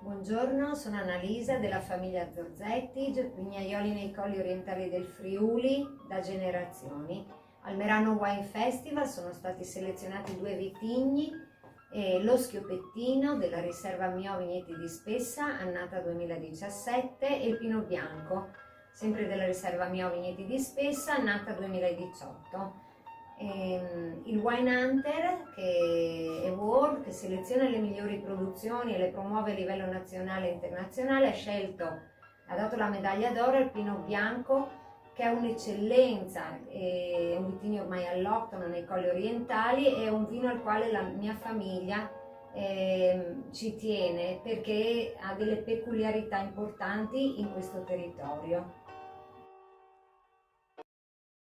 Buongiorno, sono Annalisa della famiglia Zorzetti, vignaioli nei colli orientali del Friuli da generazioni. Al Merano Wine Festival sono stati selezionati 2 vitigni, lo Schioppettino della riserva Mio Vigneti di Spessa, annata 2017, e il Pinot Bianco, sempre della riserva Mio Vigneti di Spessa, annata 2018. Il Wine Hunter, che è World, che seleziona le migliori produzioni e le promuove a livello nazionale e internazionale, ha dato la medaglia d'oro al Pinot Bianco, che è un'eccellenza, è un vitigno ormai alloctono nei colli orientali, è un vino al quale la mia famiglia ci tiene perché ha delle peculiarità importanti in questo territorio.